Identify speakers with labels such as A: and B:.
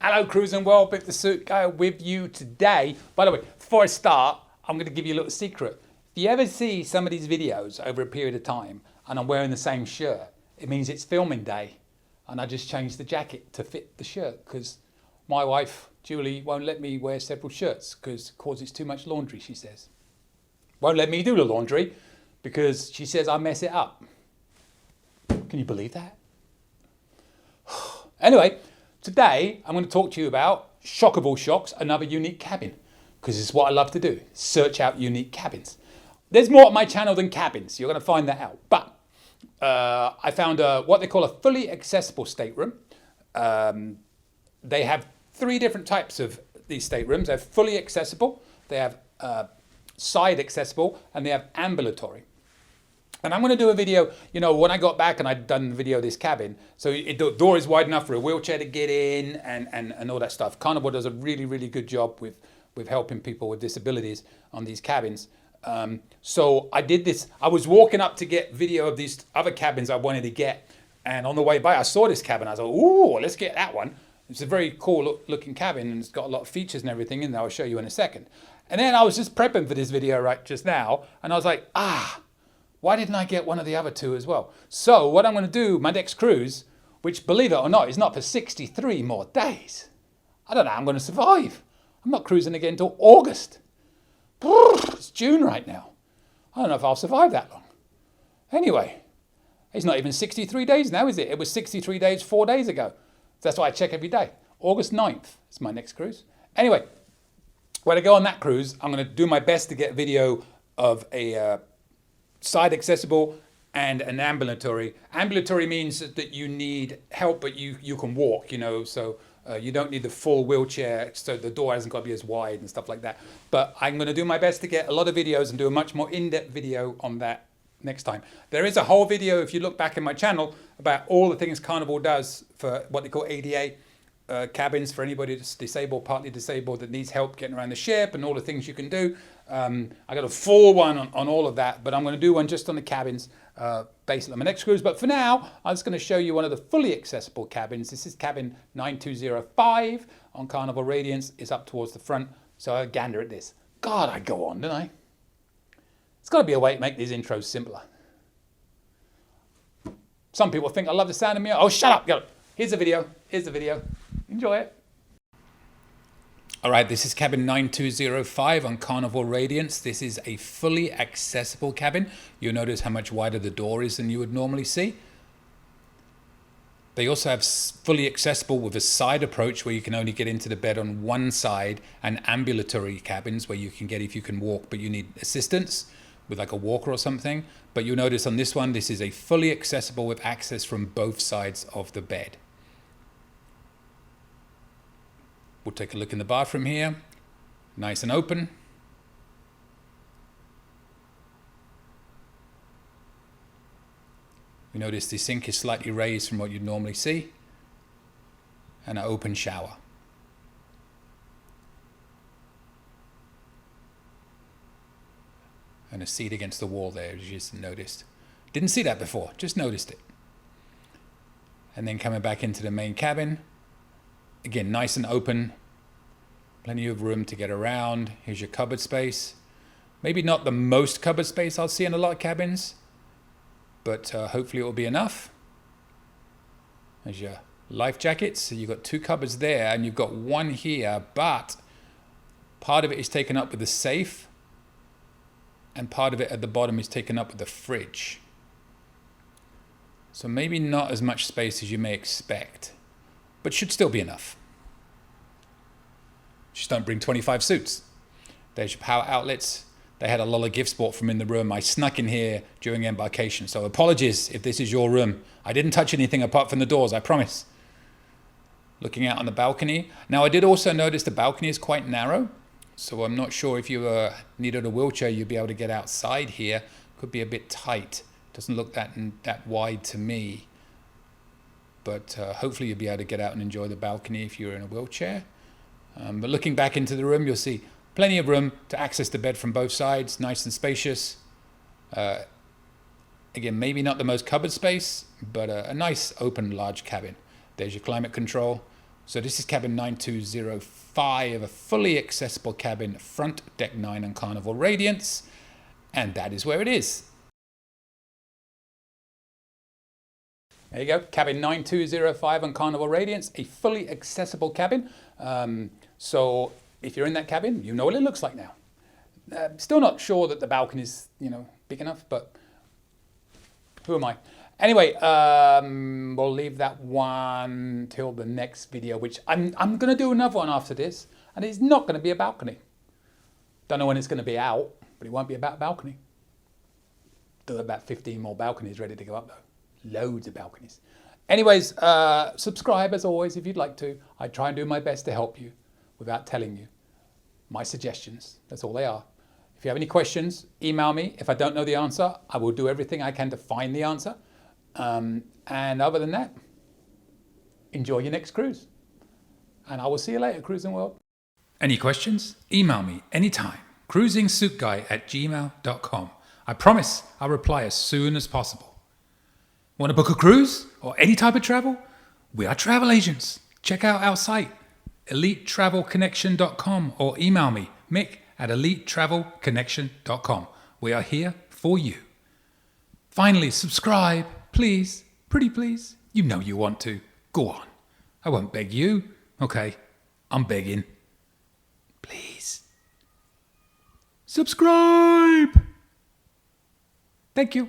A: Hello cruising world, Mick the Suit Guy with you today. By the way, before I start, I'm going to give you a little secret. If you ever see some of these videos over a period of time and I'm wearing the same shirt, it means it's filming day. And I just changed the jacket to fit the shirt because my wife, Julie, won't let me wear several shirts because it causes too much laundry, she says. Won't let me do the laundry because she says I mess it up. Can you believe that? Anyway, today I'm going to talk to you about, shock of all shocks, another unique cabin. Because it's what I love to do, search out unique cabins. There's more on my channel than cabins, you're going to find that out. But I found what they call a fully accessible stateroom. They have three different types of these staterooms. They have fully accessible, they have side accessible, and they have ambulatory. And I'm going to do a video, you know, when I got back and I'd done the video of this cabin, so the door is wide enough for a wheelchair to get in and all that stuff. Carnival does a really, really good job with helping people with disabilities on these cabins. So I did this, I was walking up to get video of these other cabins I wanted to get. And on the way by, I saw this cabin. I thought, ooh, let's get that one. It's a very cool looking cabin and it's got a lot of features and everything in there. I'll show you in a second. And then I was just prepping for this video right just now. And I was like, why didn't I get one of the other two as well? So what I'm going to do, my next cruise, which believe it or not, is not for 63 more days. I don't know how I'm going to survive. I'm not cruising again until August. It's June right now. I don't know if I'll survive that long. Anyway, it's not even 63 days now, is it? It was 63 days 4 days ago. That's why I check every day. August 9th is my next cruise. Anyway, when I go on that cruise, I'm going to do my best to get video of a side accessible and an ambulatory. Ambulatory means that you need help, but you can walk, you know, so you don't need the full wheelchair, so the door hasn't got to be as wide and stuff like that. But I'm going to do my best to get a lot of videos and do a much more in-depth video on that next time. There is a whole video, if you look back in my channel, about all the things Carnival does for what they call ADA cabins for anybody that's disabled, partly disabled, that needs help getting around the ship and all the things you can do. I got a full one on all of that, but I'm going to do one just on the cabins based on my next cruise. But for now, I'm just going to show you one of the fully accessible cabins. This is cabin 9205 on Carnival Radiance. It's up towards the front, so I gander at this. God, I go on, don't I? It's got to be a way to make these intros simpler. Some people think I love the sound of me. Oh, shut up. Here's the video. Here's the video. Enjoy it. All right, this is cabin 9205 on Carnival Radiance. This is a fully accessible cabin. You'll notice how much wider the door is than you would normally see. They also have fully accessible with a side approach where you can only get into the bed on one side, and ambulatory cabins where you can get if you can walk, but you need assistance with like a walker or something. But you'll notice on this one, this is a fully accessible with access from both sides of the bed. We'll take a look in the bathroom here. Nice and open. You notice the sink is slightly raised from what you'd normally see. And an open shower. And a seat against the wall there, as you just noticed. Didn't see that before, just noticed it. And then coming back into the main cabin. Again, nice and open, plenty of room to get around. Here's your cupboard space. Maybe not the most cupboard space I'll see in a lot of cabins, but hopefully it will be enough. There's your life jackets. So you've got two cupboards there and you've got one here, but part of it is taken up with the safe and part of it at the bottom is taken up with the fridge. So maybe not as much space as you may expect, but should still be enough. Just don't bring 25 suits. There's your power outlets. They had a lot of gifts bought from in the room. I snuck in here during embarkation, so apologies if this is your room. I didn't touch anything apart from the doors, I promise. Looking out on the balcony. Now I did also notice the balcony is quite narrow, so I'm not sure if you needed a wheelchair, you'd be able to get outside here. Could be a bit tight. Doesn't look that wide to me. But hopefully you'll be able to get out and enjoy the balcony if you're in a wheelchair. But looking back into the room, you'll see plenty of room to access the bed from both sides, nice and spacious. Again, maybe not the most cupboard space, but a nice open large cabin. There's your climate control. So this is cabin 9205, a fully accessible cabin, front deck 9 on Carnival Radiance, and that is where it is. There you go, cabin 9205 on Carnival Radiance, a fully accessible cabin. So if you're in that cabin, you know what it looks like now. Still not sure that the balcony is, big enough, but who am I? Anyway, we'll leave that one till the next video, which I'm going to do another one after this, and it's not going to be a balcony. Don't know when it's going to be out, but it won't be about a balcony. There are about 15 more balconies ready to go up, though. Loads of balconies. Anyways, subscribe as always if you'd like to. I try and do my best to help you without telling you. My suggestions, that's all they are. If you have any questions, email me. If I don't know the answer, I will do everything I can to find the answer. And other than that, enjoy your next cruise. And I will see you later, Cruising World. Any questions? Email me anytime. cruisingsuitguy@gmail.com. I promise I'll reply as soon as possible. Want to book a cruise or any type of travel? We are travel agents. Check out our site, elitetravelconnection.com, or email me, Mick, at elitetravelconnection.com. We are here for you. Finally, subscribe, please. Pretty please. You know you want to. Go on. I won't beg you. Okay, I'm begging. Please. Subscribe. Thank you.